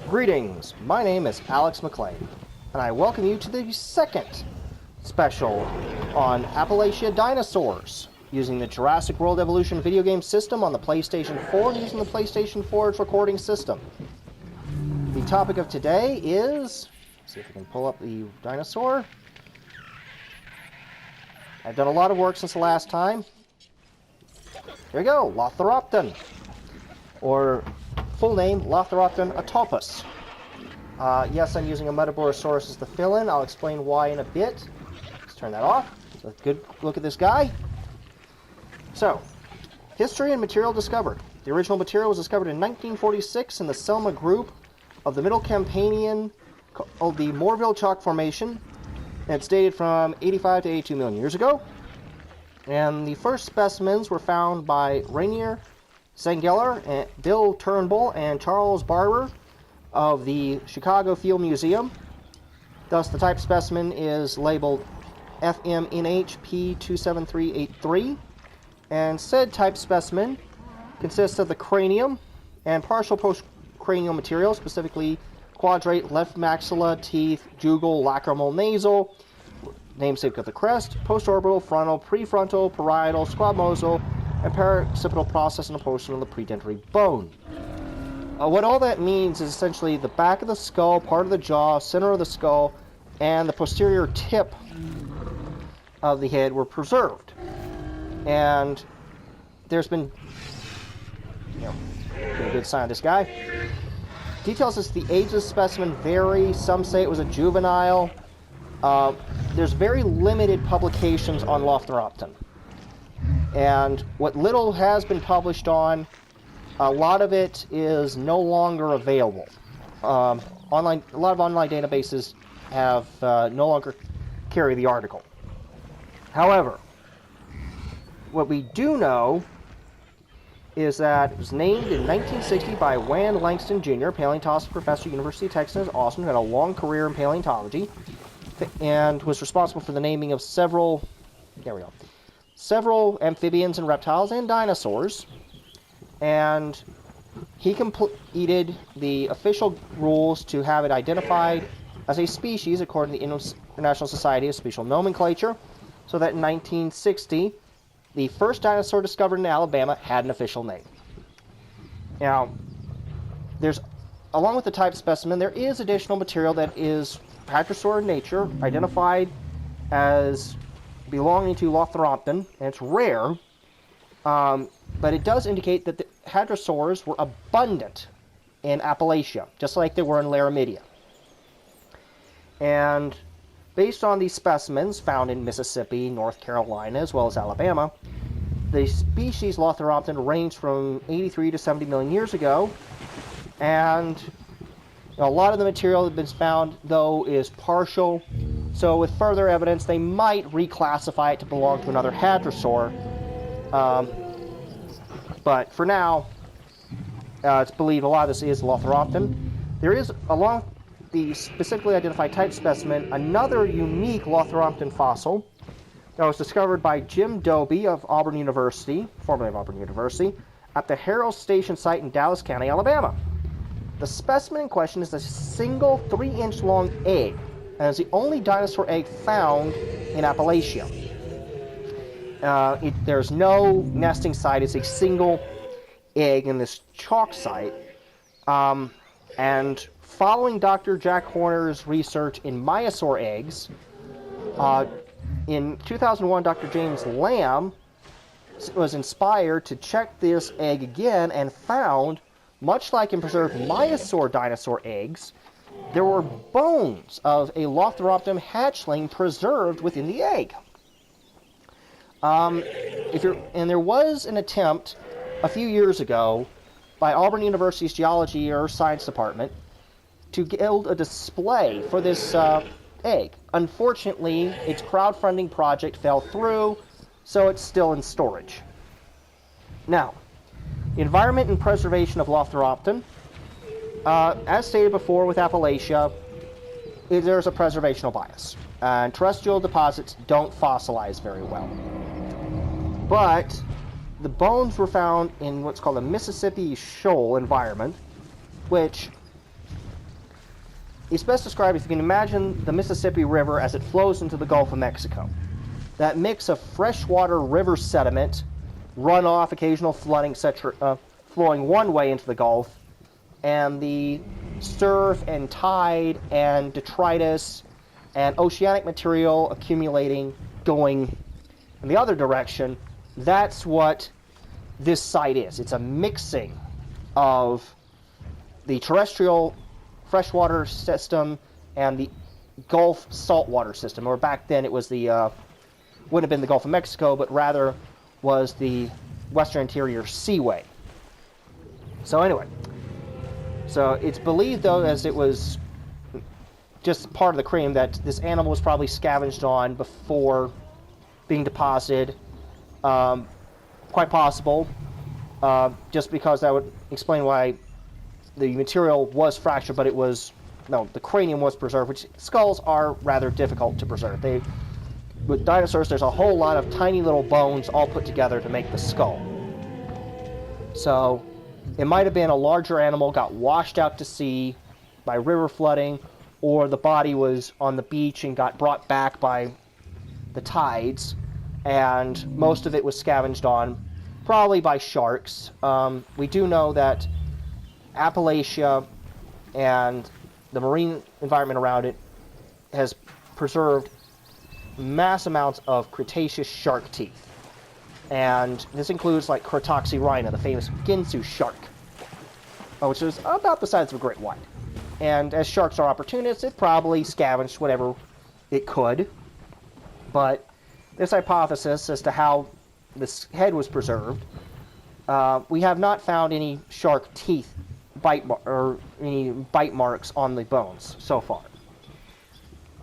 Greetings, my name is Alex McLean, and I welcome you to the second special on Appalachia Dinosaurs, using the Jurassic World Evolution video game system on the PlayStation 4 and using the PlayStation 4's recording system. The topic of today is, see if we can pull up the dinosaur. I've done a lot of work since the last time. Here we go, Lophorhothon, or full name, Lophorhothon atopus. Yes, I'm using a Metaborasaurus as the fill-in. I'll explain why in a bit. Let's turn that off. So good look at this guy. So, history and material discovered. The original material was discovered in 1946 in the Selma group of the Middle Campanian of the Morville Chalk Formation. And it's dated from 85 to 82 million years ago. And the first specimens were found by Rainier Zengeler, and Bill Turnbull, and Charles Barber of the Chicago Field Museum. Thus, the type specimen is labeled FMNHP27383, and said type specimen consists of the cranium and partial postcranial material, specifically quadrate, left maxilla, teeth, jugal, lacrimal, nasal, namesake of the crest, postorbital, frontal, prefrontal, parietal, squamosal, and paraccipital process and a portion of the predentary bone. What all that means is essentially the back of the skull, part of the jaw, center of the skull, and the posterior tip of the head were preserved. And there's been, a good sign of this guy. Details as to the age of the specimen vary. Some say it was a juvenile. There's very limited publications on Lophorhothon. And what little has been published on, a lot of it is no longer available. A lot of online databases have no longer carry the article. However, what we do know is that it was named in 1960 by Wan Langston Jr., paleontologist professor, University of Texas, Austin, who had a long career in paleontology, and was responsible for the naming of several amphibians and reptiles and dinosaurs. And he completed the official rules to have it identified as a species according to the International Society of Special Nomenclature, so that in 1960, the first dinosaur discovered in Alabama had an official name. Now, along with the type specimen, there is additional material that is Hadrosaur in nature, identified as belonging to Lophorhothon, and it's rare, but it does indicate that the hadrosaurs were abundant in Appalachia, just like they were in Laramidia. And based on these specimens found in Mississippi, North Carolina, as well as Alabama, the species Lophorhothon ranged from 83 to 70 million years ago, and a lot of the material that has been found, though, is partial. So with further evidence, they might reclassify it to belong to another hadrosaur. But for now, it's believed a lot of this is Lophorhothon. There is, along the specifically identified type specimen, another unique Lophorhothon fossil that was discovered by Jim Dobie of Auburn University, formerly of Auburn University, at the Harrell Station site in Dallas County, Alabama. The specimen in question is a single 3-inch long egg, and is the only dinosaur egg found in Appalachia. There's no nesting site. It's a single egg in this chalk site. And following Dr. Jack Horner's research in myosaur eggs, in 2001, Dr. James Lamb was inspired to check this egg again and found, much like in preserved myosaur dinosaur eggs, there were bones of a Lophorhothon hatchling preserved within the egg. And there was an attempt a few years ago by Auburn University's Geology or Science Department to build a display for this egg. Unfortunately, its crowdfunding project fell through, so it's still in storage. Now, the environment and preservation of Lophorhothon, as stated before with Appalachia, there's a preservational bias. And terrestrial deposits don't fossilize very well. But the bones were found in what's called a Mississippi shoal environment, which it's best described if you can imagine the Mississippi River as it flows into the Gulf of Mexico. That mix of freshwater river sediment, runoff, occasional flooding, etc., flowing one way into the Gulf, and the surf and tide and detritus and oceanic material accumulating going in the other direction, that's what this site is. It's a mixing of the terrestrial freshwater system and the Gulf saltwater system, or back then it was the, wouldn't have been the Gulf of Mexico, but rather was the Western Interior Seaway. So anyway, so it's believed, though, as it was just part of the cranium, that this animal was probably scavenged on before being deposited. Quite possible, just because that would explain why the material was fractured, but the cranium was preserved, which skulls are rather difficult to preserve. With dinosaurs, there's a whole lot of tiny little bones all put together to make the skull. So it might have been a larger animal, got washed out to sea by river flooding, or the body was on the beach and got brought back by the tides, and most of it was scavenged on, probably by sharks. We do know that Appalachia and the marine environment around it has preserved mass amounts of Cretaceous shark teeth. And this includes like Cretoxyrhina, the famous Ginsu shark, which is about the size of a great white. And as sharks are opportunists, it probably scavenged whatever it could. But this hypothesis as to how this head was preserved, we have not found any shark teeth or any bite marks on the bones so far.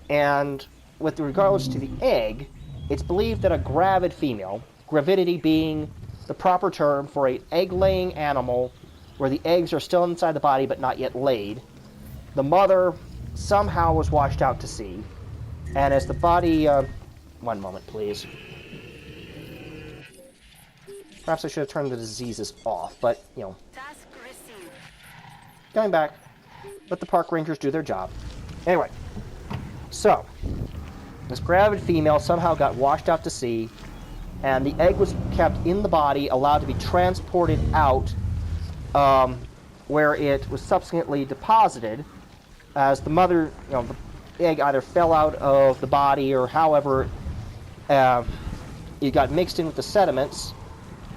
And with regards to the egg, it's believed that a gravid female, gravidity being the proper term for an egg-laying animal where the eggs are still inside the body but not yet laid, the mother somehow was washed out to sea, and as the body... one moment, please. Perhaps I should have turned the diseases off, but, Going back. Let the park rangers do their job. Anyway, so, this gravid female somehow got washed out to sea, and the egg was kept in the body, allowed to be transported out, where it was subsequently deposited, as the mother, the egg either fell out of the body or however it got mixed in with the sediments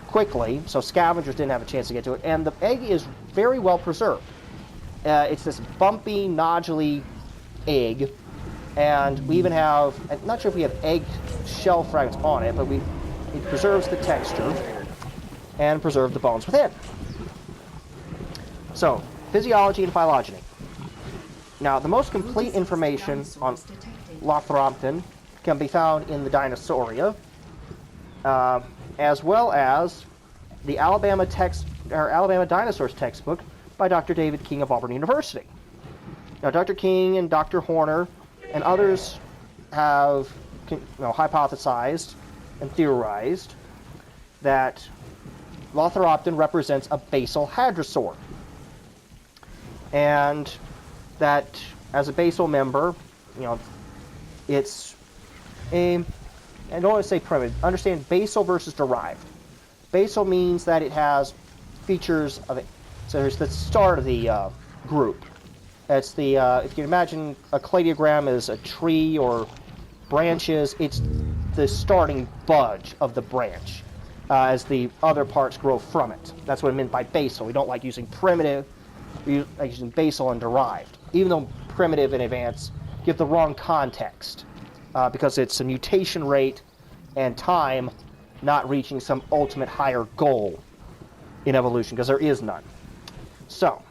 quickly, so scavengers didn't have a chance to get to it, and the egg is very well preserved. It's this bumpy, noduly egg, and we even have, I'm not sure if we have egg shell fragments on it, but it preserves the texture and preserves the bones within. So, physiology and phylogeny. Now, the most complete information on Lophorhothon can be found in the Dinosauria, as well as the Alabama Dinosaurs textbook by Dr. David King of Auburn University. Now, Dr. King and Dr. Horner and others have hypothesized and theorized that Lophorhothon represents a basal hadrosaur, and that as a basal member, it's I don't want to say primitive. Understand basal versus derived. Basal means that it has features of it. So there's the start of the group. It's the, if you can imagine a cladiogram as a tree or branches, it's the starting budge of the branch as the other parts grow from it. That's what I meant by basal. We don't like using primitive, we like using basal and derived. Even though primitive and advanced give the wrong context because it's a mutation rate and time not reaching some ultimate higher goal in evolution, because there is none. So,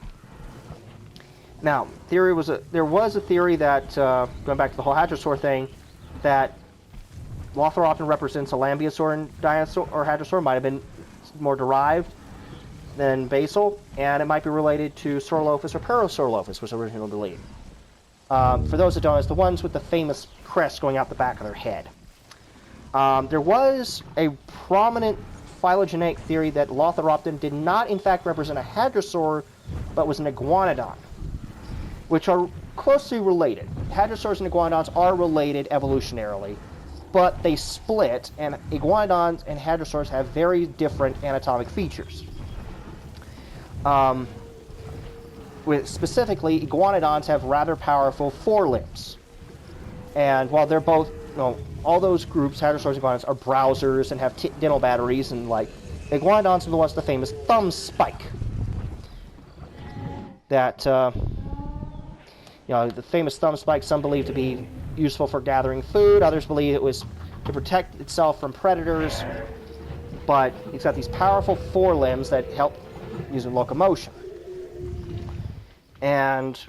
now, there was a theory that, going back to the whole hadrosaur thing, that Lophorhothon represents a lambeosaur and dinosaur, or hadrosaur, might have been more derived than basal, and it might be related to Saurolophus or Parasaurolophus, was originally believed. For those that don't know, it's the ones with the famous crest going out the back of their head. There was a prominent phylogenetic theory that Lophorhothon did not, in fact, represent a hadrosaur, but was an iguanodon, which are closely related. Hadrosaurs and iguanodons are related evolutionarily, but they split, and iguanodons and hadrosaurs have very different anatomic features. Specifically, iguanodons have rather powerful forelimbs. And while they're both, all those groups, hadrosaurs and iguanodons, are browsers and have dental batteries, and iguanodons are the ones with the famous thumb spike. That, the famous thumb spike, some believe to be useful for gathering food, others believe it was to protect itself from predators, but it's got these powerful forelimbs that help using locomotion. And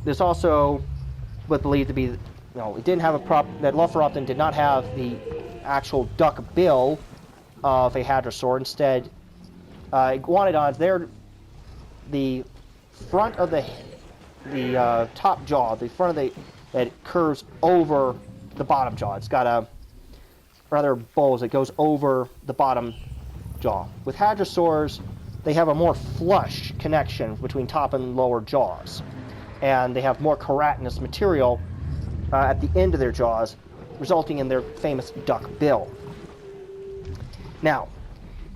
there's also what believed to be, it didn't have that Lophorhothon did not have the actual duck bill of a hadrosaur. Instead, iguanodons, the front of the top jaw, the front of that curves over the bottom jaw. It's got a rather bulge that goes over the bottom jaw. With hadrosaurs, they have a more flush connection between top and lower jaws, and they have more keratinous material at the end of their jaws, resulting in their famous duck bill. Now,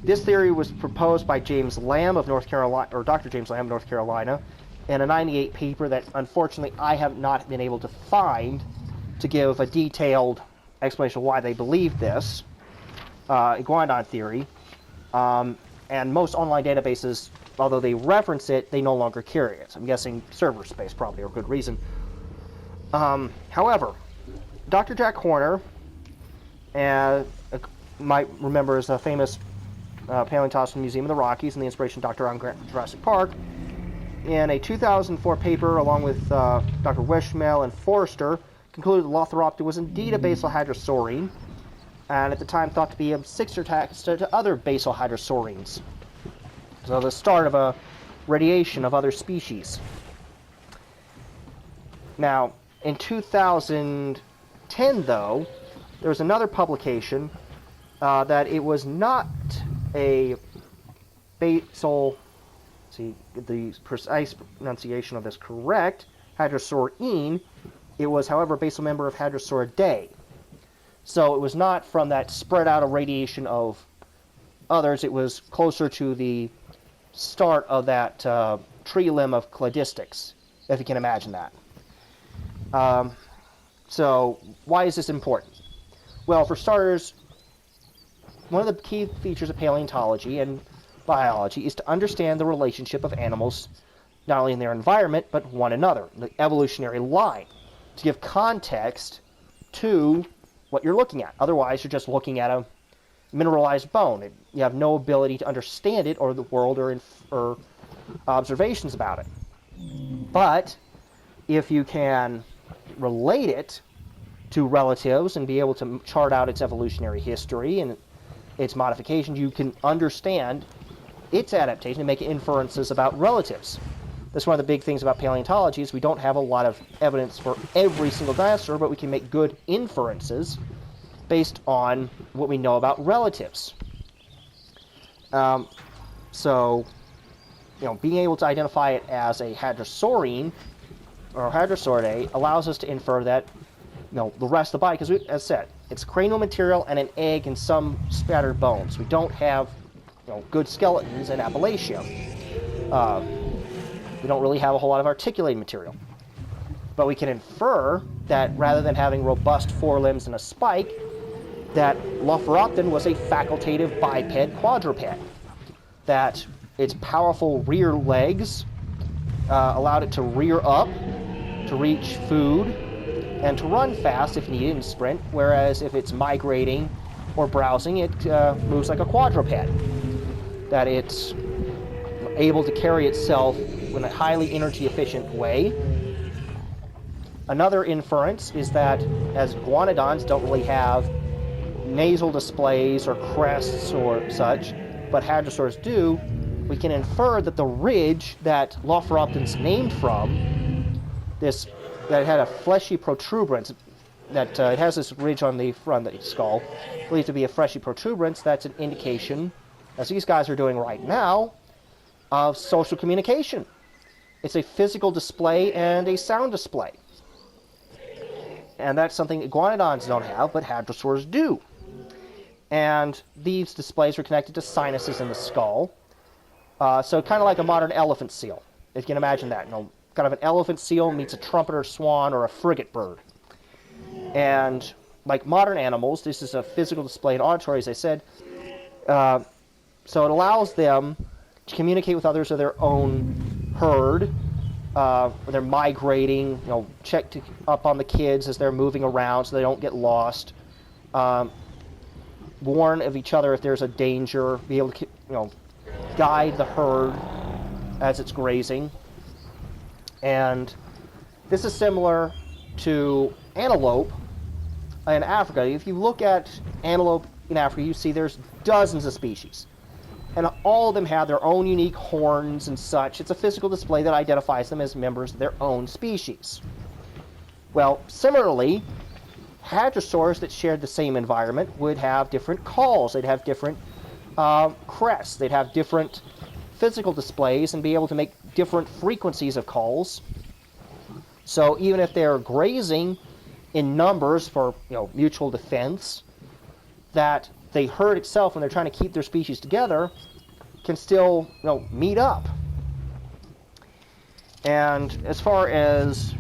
this theory was proposed by James Lamb of North Carolina, or Dr. James Lamb of North Carolina, in a '98 paper that unfortunately I have not been able to find to give a detailed explanation of why they believe this iguanodon theory. And most online databases, although they reference it, they no longer carry it. I'm guessing server space probably, or good reason. However, Dr. Jack Horner, might remember as a famous paleontologist in the Museum of the Rockies and the inspiration doctor on Jurassic Park, in a 2004 paper along with Dr. Wishmail and Forrester, concluded that Lophorhothon was indeed a basal hadrosaurine, and at the time thought to be a sister to other basal hadrosaurines. So the start of a radiation of other species. Now, in 2010, though, there was another publication that it was not a basal, see the precise pronunciation of this correct, Hadrosaurine. It was, however, a basal member of Hadrosauridae. So it was not from that spread out of radiation of others. It was closer to the start of that tree limb of cladistics, if you can imagine that. So why is this important? Well, for starters, one of the key features of paleontology and biology is to understand the relationship of animals, not only in their environment, but one another, the evolutionary line, to give context to what you're looking at. Otherwise, you're just looking at a mineralized bone. You have no ability to understand it or the world or observations about it. But if you can relate it to relatives and be able to chart out its evolutionary history and its modifications, you can understand its adaptation and make inferences about relatives. That's one of the big things about paleontology is we don't have a lot of evidence for every single dinosaur, but we can make good inferences based on what we know about relatives. So, being able to identify it as a hadrosaurine or Hadrosauridae allows us to infer that, the rest of the body, because as I said, it's cranial material and an egg and some spattered bones. We don't have, good skeletons in Appalachia. We don't really have a whole lot of articulated material. But we can infer that rather than having robust forelimbs and a spike, that Lophorhothon was a facultative biped quadruped. That its powerful rear legs allowed it to rear up, to reach food, and to run fast if needed and sprint, whereas if it's migrating or browsing, it moves like a quadruped. That it's able to carry itself in a highly energy efficient way. Another inference is that as iguanodons don't really have nasal displays or crests or such, but hadrosaurs do, we can infer that the ridge that Lophorhothon's named from, that it had a fleshy protuberance, that it has this ridge on the front of the skull, believed to be a fleshy protuberance. That's an indication, as these guys are doing right now, of social communication. It's a physical display and a sound display. And that's something iguanodons don't have, but hadrosaurs do. And these displays are connected to sinuses in the skull. So kind of like a modern elephant seal, if you can imagine that. Kind of an elephant seal meets a trumpeter swan or a frigate bird. And like modern animals, this is a physical display and auditory, as I said. So it allows them to communicate with others of their own herd. When they're migrating, check up on the kids as they're moving around so they don't get lost. Warn of each other if there's a danger. Be able to, guide the herd as it's grazing. And this is similar to antelope in Africa. If you look at antelope in Africa, you see there's dozens of species. And all of them have their own unique horns and such. It's a physical display that identifies them as members of their own species. Well, similarly, hadrosaurs that shared the same environment would have different calls. They'd have different crests. They'd have different physical displays and be able to make different frequencies of calls. So even if they're grazing in numbers for mutual defense, that the herd itself, when they're trying to keep their species together, can still meet up. And as far as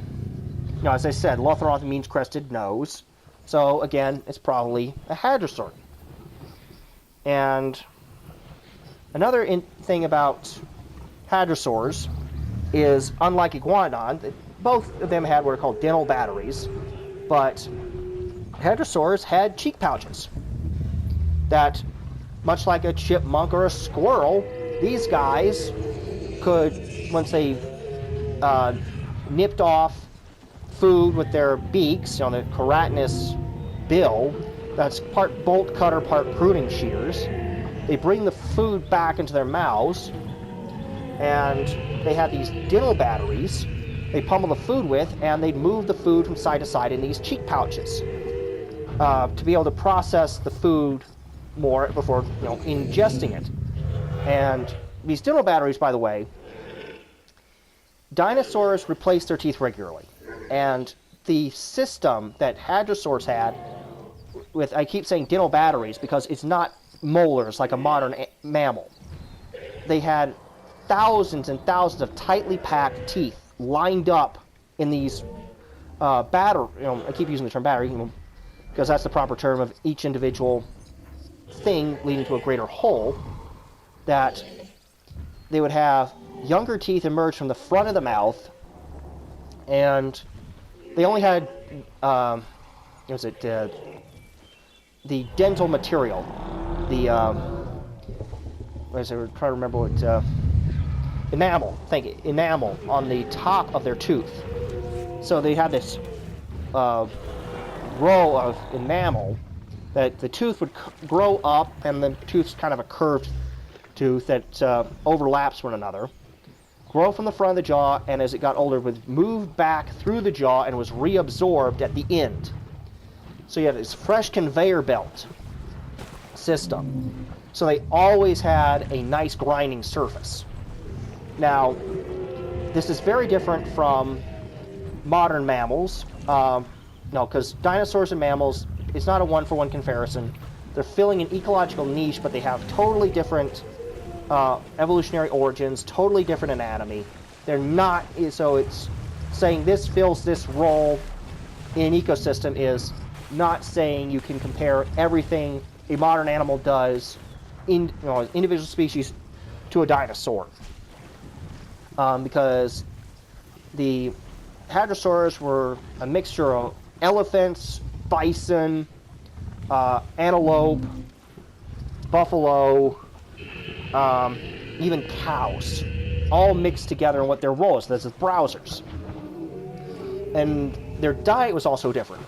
as I said, Lophorhothon means crested nose. So again, it's probably a hadrosaur. And another thing about hadrosaurs is, unlike iguanodon, both of them had what are called dental batteries, but hadrosaurs had cheek pouches that, much like a chipmunk or a squirrel, these guys could, once they nipped off food with their beaks on the keratinous bill, that's part bolt cutter, part pruning shears, they bring the food back into their mouths, and they had these dental batteries they pummel the food with, and they'd move the food from side to side in these cheek pouches to be able to process the food more before ingesting it. And these dental batteries, by the way, dinosaurs replaced their teeth regularly, and the system that hadrosaurs had with, I keep saying dental batteries because it's not molars like a modern mammal. They had thousands and thousands of tightly packed teeth lined up in these battery. I keep using the term battery because that's the proper term of each individual thing leading to a greater whole. That they would have younger teeth emerge from the front of the mouth, and they only had the dental material, the we're trying to remember what enamel. Enamel on the top of their tooth. So they had this row of enamel that the tooth would grow up, and the tooth's kind of a curved tooth that overlaps one another, grow from the front of the jaw, and as it got older would move back through the jaw and was reabsorbed at the end. So you had this fresh conveyor belt system. So they always had a nice grinding surface. Now, this is very different from modern mammals. No, because dinosaurs and mammals, it's not a one-for-one comparison. They're filling an ecological niche, but they have totally different evolutionary origins, totally different anatomy. They're not, so it's saying this fills this role in an ecosystem is not saying you can compare everything a modern animal does in individual species to a dinosaur. Because the hadrosaurs were a mixture of elephants, bison, antelope, buffalo, even cows, all mixed together in what their role is. This is browsers. And their diet was also different.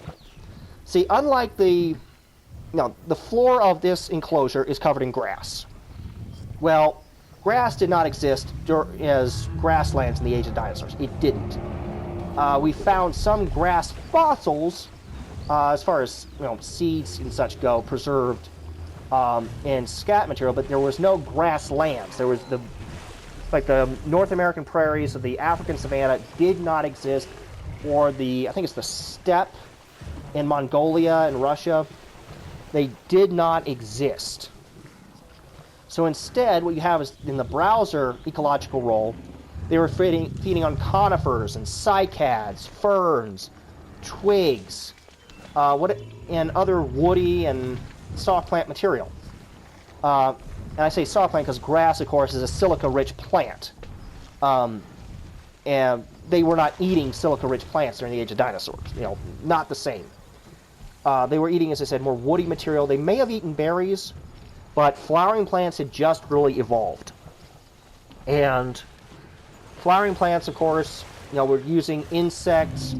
See, unlike the floor of this enclosure is covered in grass. Well, grass did not exist as grasslands in the age of dinosaurs. It didn't. We found some grass fossils, as far as seeds and such go, preserved in scat material, but there was no grasslands. There was the North American prairies of the African savanna did not exist, or I think it's the steppe in Mongolia and Russia, they did not exist. So instead, what you have is in the browser ecological role, they were feeding on conifers and cycads, ferns, twigs, and other woody and soft plant material. And I say soft plant because grass, of course, is a silica-rich plant. And they were not eating silica-rich plants during the age of dinosaurs. Not the same. They were eating, as I said, more woody material. They may have eaten berries, but flowering plants had just really evolved. And flowering plants, of course, were using insects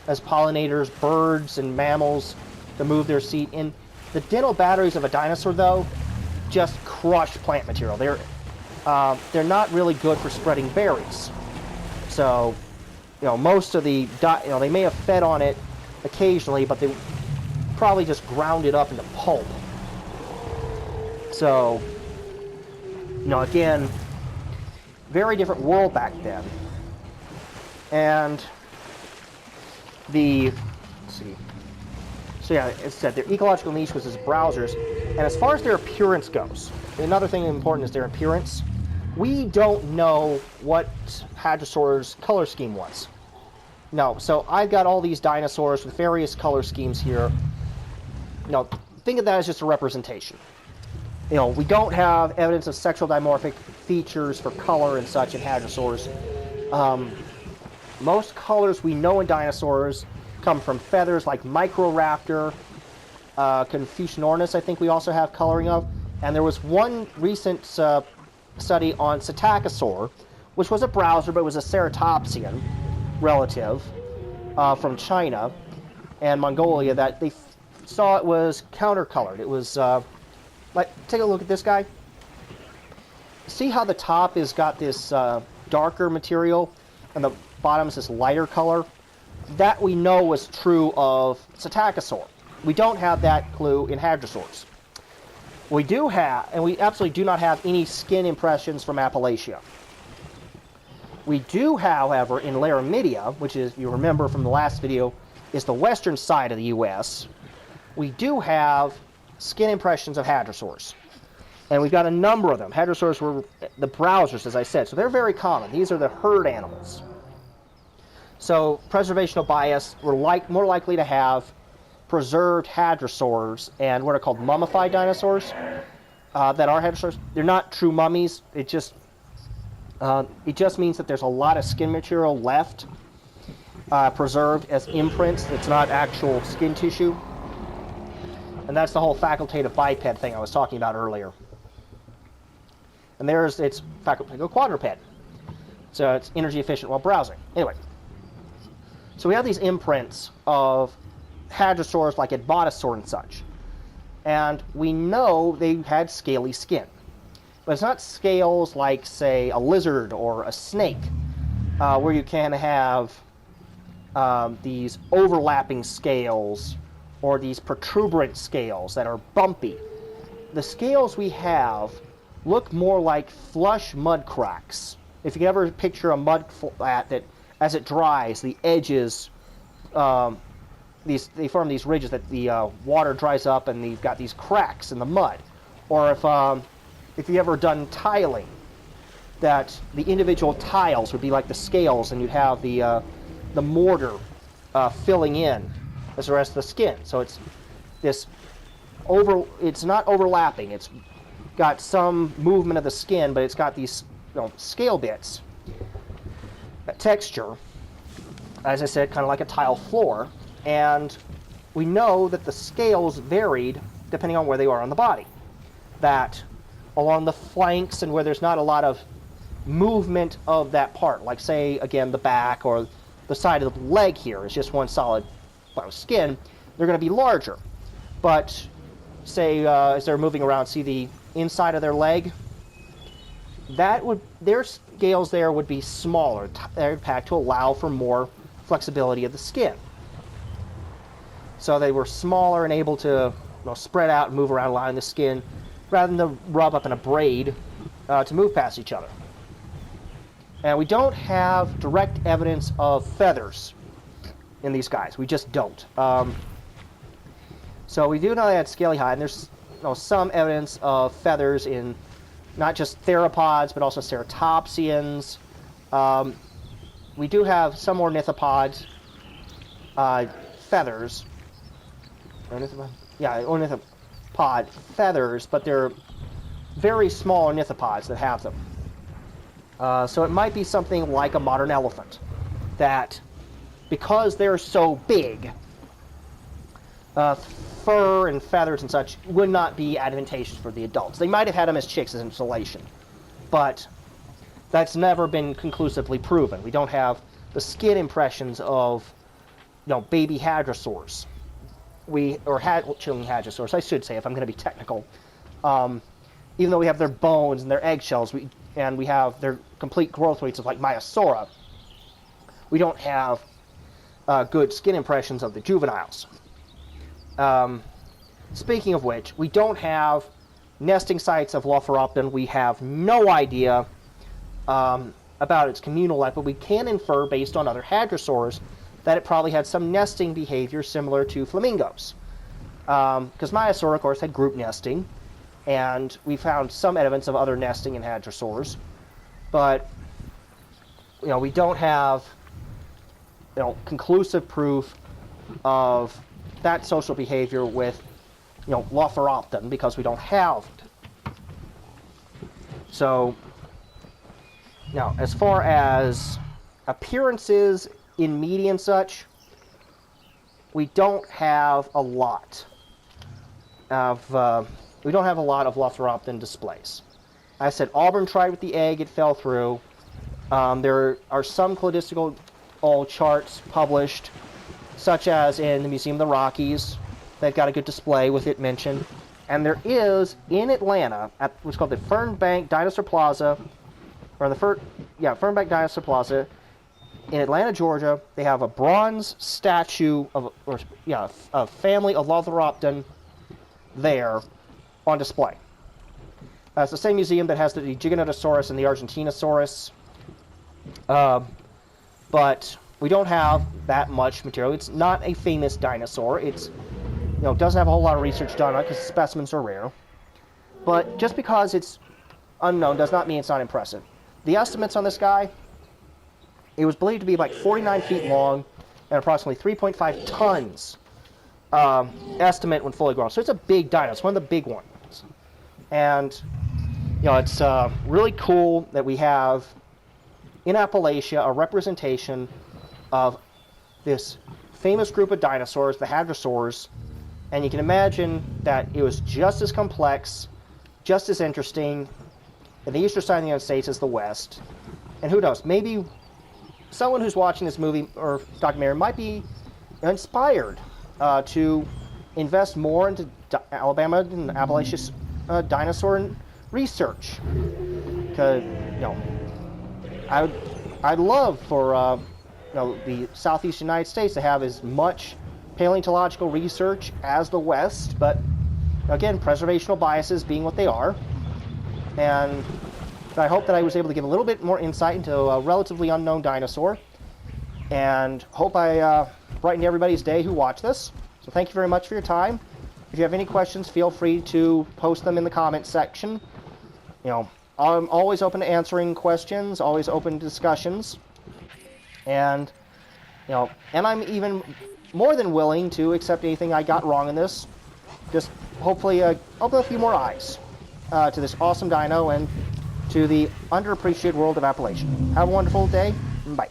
as pollinators, birds and mammals to move their seed. And the dental batteries of a dinosaur, though, just crush plant material. They're not really good for spreading berries. So, most of the they may have fed on it occasionally, but they probably just ground it up into pulp. So, again, very different world back then. And let's see. So yeah, as I said, their ecological niche was as browsers. And as far as their appearance goes, another thing important is their appearance. We don't know what Hadrosaur's color scheme was. No, so I've got all these dinosaurs with various color schemes here. Think of that as just a representation. We don't have evidence of sexual dimorphic features for color and such in Hadrosaurs. Most colors we know in dinosaurs come from feathers like Microraptor, Confucianornis, I think we also have coloring of. And there was one recent study on Psittacosaur, which was a browser, but it was a ceratopsian relative from China and Mongolia, that they saw it was countercolored. It was, take a look at this guy. See how the top has got this darker material and the bottom is this lighter color? That we know was true of Psittacosaur. We don't have that clue in Hadrosaurs. We do have, and we absolutely do not have any skin impressions from Appalachia. We do, however, in Laramidia, which is, if you remember from the last video, is the western side of the U.S., we do have skin impressions of Hadrosaurs. And we've got a number of them. Hadrosaurs were the browsers, as I said, so they're very common. These are the herd animals. So preservational bias, we're more likely to have preserved hadrosaurs and what are called mummified dinosaurs that are hadrosaurs. They're not true mummies. It just means that there's a lot of skin material left preserved as imprints. It's not actual skin tissue. And that's the whole facultative biped thing I was talking about earlier. And there's its facultative quadruped. So it's energy efficient while browsing. Anyway. So we have these imprints of hadrosaurs like Hadrosaur and such. And we know they had scaly skin. But it's not scales like, say, a lizard or a snake, where you can have these overlapping scales or these protuberant scales that are bumpy. The scales we have look more like flush mud cracks. If you ever picture a mud flat that, as it dries, the edges, they form these ridges that the water dries up, and you've got these cracks in the mud. Or if you've ever done tiling, that the individual tiles would be like the scales, and you'd have the mortar filling in as the rest of the skin. So it's it's not overlapping. It's got some movement of the skin, but it's got these scale bits. That texture, as I said, kind of like a tile floor, and we know that the scales varied depending on where they are on the body. That along the flanks and where there's not a lot of movement of that part, like say again the back or the side of the leg here is just one solid skin, they're going to be larger. But say as they're moving around, see the inside of their leg, their scales there would be smaller, they're packed to allow for more flexibility of the skin. So they were smaller and able to spread out and move around, allowing the skin, rather than to rub up in a braid, to move past each other. And we don't have direct evidence of feathers in these guys. We just don't. So we do know they had scaly hide, and there's some evidence of feathers in not just theropods, but also ceratopsians. We do have some ornithopods feathers. Ornithopod feathers, but they're very small ornithopods that have them. So it might be something like a modern elephant, that because they're so big, fur and feathers and such would not be advantageous for the adults. They might have had them as chicks as insulation, but that's never been conclusively proven. We don't have the skin impressions of, baby hadrosaurs. Chilling hadrosaurs, I should say, if I'm going to be technical. Even though we have their bones and their eggshells, and we have their complete growth rates of like Maiasaura, we don't have good skin impressions of the juveniles. Speaking of which, we don't have nesting sites of Lophorhothon. We have no idea about its communal life, but we can infer based on other hadrosaurs that it probably had some nesting behavior similar to flamingos. Because Maiasaura, of course, had group nesting, and we found some evidence of other nesting in hadrosaurs, but we don't have conclusive proof of that social behavior with Lophorhothon, because we don't have it. So now, as far as appearances in media and such, we don't have a lot of Lophorhothon displays. I said Auburn tried with the egg; it fell through. There are some cladistical charts published, such as in the Museum of the Rockies. They've got a good display with it mentioned. And there is in Atlanta at what's called the Fernbank Dinosaur Plaza, or Fernbank Dinosaur Plaza in Atlanta, Georgia. They have a bronze statue of a family of Lophorhothon there on display. It's the same museum that has the Giganotosaurus and the Argentinosaurus, but we don't have that much material. It's not a famous dinosaur. It's doesn't have a whole lot of research done on it because specimens are rare. But just because it's unknown does not mean it's not impressive. The estimates on this guy, it was believed to be like 49 feet long and approximately 3.5 tons estimate when fully grown. So it's a big dino. It's one of the big ones. And it's really cool that we have in Appalachia a representation of this famous group of dinosaurs, the hadrosaurs, and you can imagine that it was just as complex, just as interesting in the eastern side of the United States as the west. And who knows, maybe someone who's watching this movie or documentary might be inspired to invest more into Alabama and Appalachia's dinosaur research. Because, I'd love for the southeast United States to have as much paleontological research as the West, but again, preservational biases being what they are. And I hope that I was able to give a little bit more insight into a relatively unknown dinosaur, and hope I brightened everybody's day who watched this. So thank you very much for your time. If you have any questions, feel free to post them in the comments section. I'm always open to answering questions, always open to discussions, and and I'm even more than willing to accept anything I got wrong in this. Just hopefully open a few more eyes to this awesome dino and to the underappreciated world of Appalachia. Have a wonderful day. Bye.